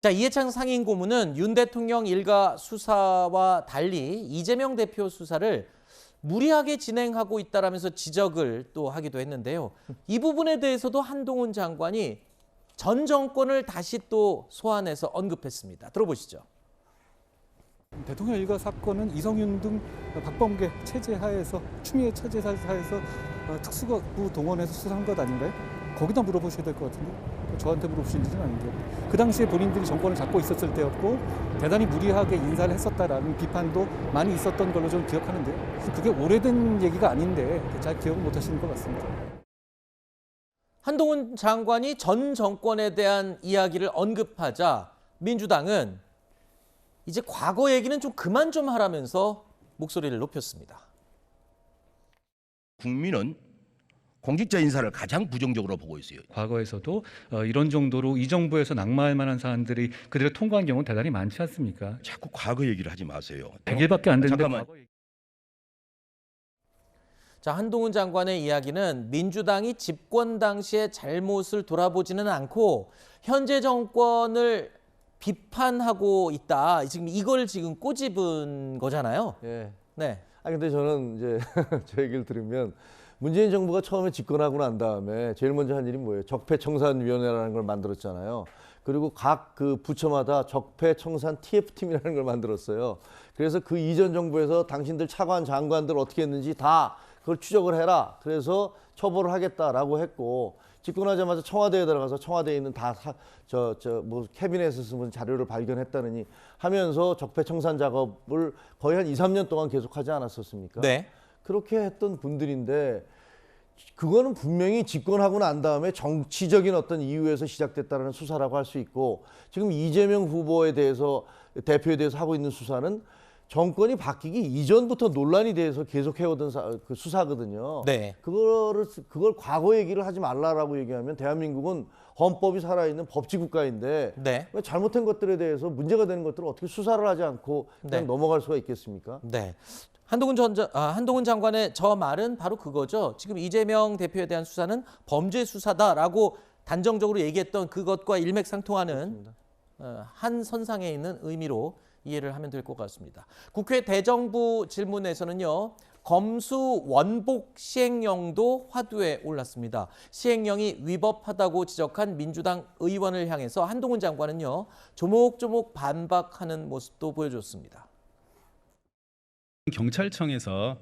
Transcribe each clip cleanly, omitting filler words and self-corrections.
자, 이해창 상임고문은 윤 대통령 일가 수사와 달리 이재명 대표 수사를 무리하게 진행하고 있다라면서 지적을 또 하기도 했는데요. 이 부분에 대해서도 한동훈 장관이 전 정권을 다시 또 소환해서 언급했습니다. 들어보시죠. 대통령 일가 사건은 이성윤 등 박범계 체제 하에서 추미애 체제 하에서 특수부 동원해서 수사한 것 아닌가요? 거기다 물어보셔야 될 것 같은데 저한테 물어보신 일은 아닌데 그 당시에 본인들이 정권을 잡고 있었을 때였고 대단히 무리하게 인사를 했었다라는 비판도 많이 있었던 걸로 좀 기억하는데요. 그게 오래된 얘기가 아닌데 잘 기억을 못 하시는 것 같습니다. 한동훈 장관이 전 정권에 대한 이야기를 언급하자 민주당은 이제 과거 얘기는 좀 그만 좀 하라면서 목소리를 높였습니다. 국민은 공직자 인사를 가장 부정적으로 보고 있어요. 과거에서도 이런 정도로 이 정부에서 낙마할 만한 사안들이 그대로 통과한 경우는 대단히 많지 않습니까? 자꾸 과거 얘기를 하지 마세요. 100일밖에 안 됐는데 잠깐만. 과거 얘기... 자, 한동훈 장관의 이야기는 민주당이 집권 당시의 잘못을 돌아보지는 않고 현재 정권을 비판하고 있다. 지금 이걸 지금 꼬집은 거잖아요. 예. 네. 근데 저는 이제 저 얘기를 들으면 문재인 정부가 처음에 집권하고 난 다음에 제일 먼저 한 일이 뭐예요? 적폐청산위원회라는 걸 만들었잖아요. 그리고 각 그 부처마다 적폐청산 TF팀이라는 걸 만들었어요. 그래서 그 이전 정부에서 당신들 차관 장관들 어떻게 했는지 다 그걸 추적을 해라. 그래서 처벌을 하겠다라고 했고 집권하자마자 청와대에 들어가서 청와대에 있는 다 뭐 캐비넷에서 무슨 자료를 발견했다느니 하면서 적폐청산 작업을 거의 한 2, 3년 동안 계속하지 않았었습니까? 네. 그렇게 했던 분들인데 그거는 분명히 집권하고 난 다음에 정치적인 어떤 이유에서 시작됐다는 수사라고 할 수 있고 지금 이재명 후보에 대해서 대표에 대해서 하고 있는 수사는 정권이 바뀌기 이전부터 논란이 돼서 계속 해오던 그 수사거든요. 네. 그걸 과거 얘기를 하지 말라라고 얘기하면 대한민국은 헌법이 살아있는 법치국가인데 네. 왜 잘못된 것들에 대해서 문제가 되는 것들을 어떻게 수사를 하지 않고 그냥 네. 넘어갈 수가 있겠습니까? 네. 한동훈 장관의 저 말은 바로 그거죠. 지금 이재명 대표에 대한 수사는 범죄 수사다라고 단정적으로 얘기했던 그것과 일맥상통하는 한 선상에 있는 의미로 이해를 하면 될 것 같습니다. 국회 대정부 질문에서는요. 검수 원복 시행령도 화두에 올랐습니다. 시행령이 위법하다고 지적한 민주당 의원을 향해서 한동훈 장관은요. 조목조목 반박하는 모습도 보여줬습니다. 경찰청에서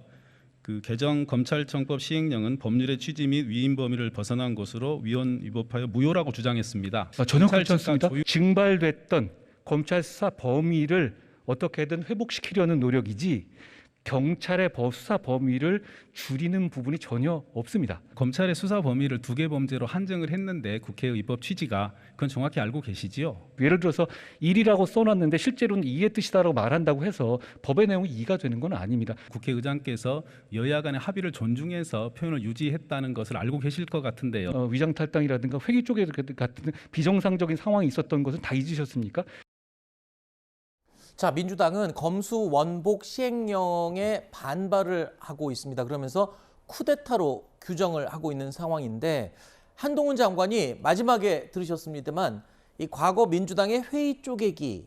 그 개정 검찰청법 시행령은 법률의 취지 및 위임 범위를 벗어난 것으로 위헌 위법하여 무효라고 주장했습니다. 전혀 그렇지 않습니다. 증발됐던 검찰 수사 범위를 어떻게든 회복시키려는 노력이지 경찰의 수사 범위를 줄이는 부분이 전혀 없습니다. 검찰의 수사 범위를 2개 범죄로 한정을 했는데 국회의 입법 취지가 그건 정확히 알고 계시지요? 예를 들어서 1이라고 써놨는데 실제로는 2의 뜻이다라고 말한다고 해서 법의 내용이 2가 되는 건 아닙니다. 국회의장께서 여야 간의 합의를 존중해서 표현을 유지했다는 것을 알고 계실 것 같은데요. 위장탈당이라든가 회기 쪽에 같은 비정상적인 상황이 있었던 것은 다 잊으셨습니까? 자, 민주당은 검수 원복 시행령에 반발을 하고 있습니다. 그러면서 쿠데타로 규정을 하고 있는 상황인데 한동훈 장관이 마지막에 들으셨습니다만 이 과거 민주당의 회의 쪼개기,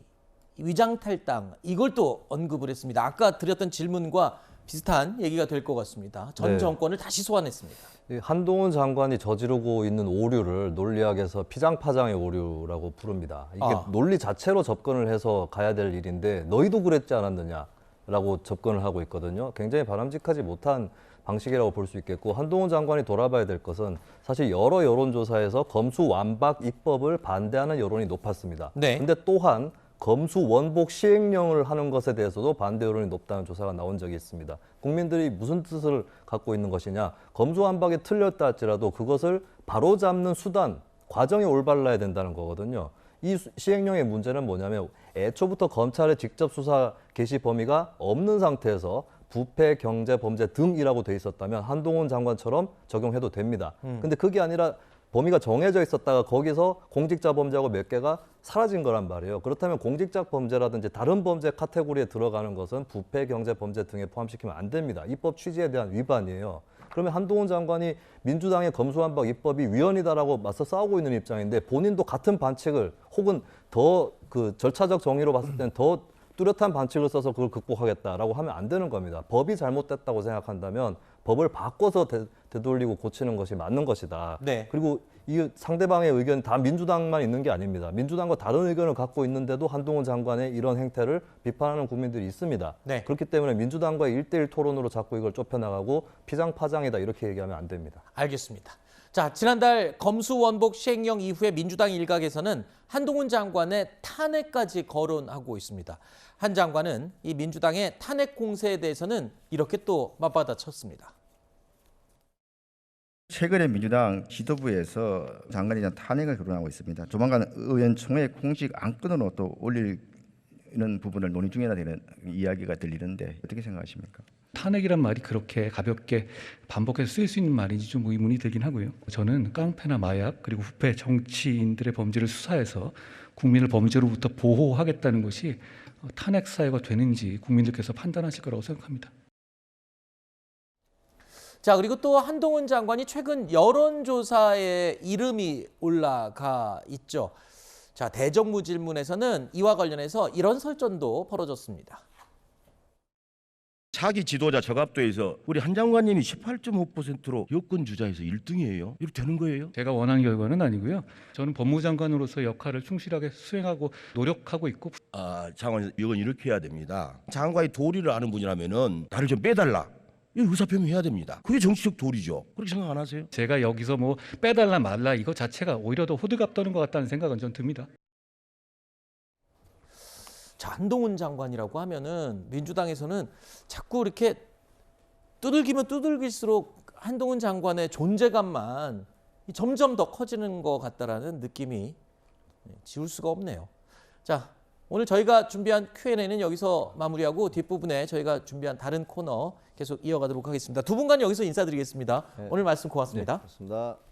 위장탈당 이걸 또 언급을 했습니다. 아까 드렸던 질문과 비슷한 얘기가 될 것 같습니다. 전 정권을 다시 소환했습니다. 한동훈 장관이 저지르고 있는 오류를 논리학에서 피장파장의 오류라고 부릅니다. 이게 논리 자체로 접근을 해서 가야 될 일인데 너희도 그랬지 않았느냐라고 접근을 하고 있거든요. 굉장히 바람직하지 못한 방식이라고 볼 수 있겠고 한동훈 장관이 돌아봐야 될 것은 사실 여러 여론조사에서 검수 완박 입법을 반대하는 여론이 높았습니다. 네. 근데 또한 검수 원복 시행령을 하는 것에 대해서도 반대 여론이 높다는 조사가 나온 적이 있습니다. 국민들이 무슨 뜻을 갖고 있는 것이냐. 검수 완박이 틀렸다 할지라도 그것을 바로잡는 수단, 과정이 올바라야 된다는 거거든요. 이 시행령의 문제는 뭐냐면 애초부터 검찰의 직접 수사 개시 범위가 없는 상태에서 부패, 경제, 범죄 등이라고 돼 있었다면 한동훈 장관처럼 적용해도 됩니다. 근데 그게 아니라 범위가 정해져 있었다가 거기서 공직자 범죄하고 몇 개가 사라진 거란 말이에요. 그렇다면 공직자 범죄라든지 다른 범죄 카테고리에 들어가는 것은 부패, 경제, 범죄 등에 포함시키면 안 됩니다. 입법 취지에 대한 위반이에요. 그러면 한동훈 장관이 민주당의 검수완박 입법이 위헌이다라고 맞서 싸우고 있는 입장인데 본인도 같은 반칙을 혹은 더 그 절차적 정의로 봤을 때는 더 뚜렷한 반칙을 써서 그걸 극복하겠다라고 하면 안 되는 겁니다. 법이 잘못됐다고 생각한다면 법을 바꿔서 되돌리고 고치는 것이 맞는 것이다. 네. 그리고 이 상대방의 의견 다 민주당만 있는 게 아닙니다. 민주당과 다른 의견을 갖고 있는데도 한동훈 장관의 이런 행태를 비판하는 국민들이 있습니다. 네. 그렇기 때문에 민주당과의 1대1 토론으로 자꾸 이걸 좁혀나가고 피장파장이다 이렇게 얘기하면 안 됩니다. 알겠습니다. 자, 지난달 검수원복 시행령 이후에 민주당 일각에서는 한동훈 장관의 탄핵까지 거론하고 있습니다. 한 장관은 이 민주당의 탄핵 공세에 대해서는 이렇게 또 맞받아쳤습니다. 최근에 민주당 지도부에서 장관에 대한 탄핵을 거론하고 있습니다. 조만간 의원총회 공식 안건으로 또 올리는 부분을 논의 중이라 되는 이야기가 들리는데 어떻게 생각하십니까? 탄핵이란 말이 그렇게 가볍게 반복해서 쓰일 수 있는 말인지 좀 의문이 들긴 하고요. 저는 깡패나 마약 그리고 부패 정치인들의 범죄를 수사해서 국민을 범죄로부터 보호하겠다는 것이 탄핵 사유가 되는지 국민들께서 판단하실 거라고 생각합니다. 자, 그리고 또 한동훈 장관이 최근 여론조사에 이름이 올라가 있죠. 자, 대정부 질문에서는 이와 관련해서 이런 설전도 벌어졌습니다. 차기 지도자 저갑도에서 우리 한 장관님이 18.5%로 여권 주자에서 1등이에요. 이렇게 되는 거예요? 제가 원하는 결과는 아니고요. 저는 법무장관으로서 역할을 충실하게 수행하고 노력하고 있고 장관 이건 이렇게 해야 됩니다. 장관이 도리를 아는 분이라면은 나를 좀 빼달라. 이 의사표명해야 됩니다. 그게 정치적 도리죠. 그렇게 생각 안 하세요? 제가 여기서 뭐 빼달라 말라 이거 자체가 오히려 더 호들갑 떠는 것 같다는 생각은 전 듭니다. 자, 한동훈 장관이라고 하면은 민주당에서는 자꾸 이렇게 두들기면 두들길수록 한동훈 장관의 존재감만 점점 더 커지는 것 같다라는 느낌이 지울 수가 없네요. 자, 오늘 저희가 준비한 Q&A는 여기서 마무리하고 뒷부분에 저희가 준비한 다른 코너 계속 이어가도록 하겠습니다. 두 분간 여기서 인사드리겠습니다. 네. 오늘 말씀 고맙습니다. 고맙습니다.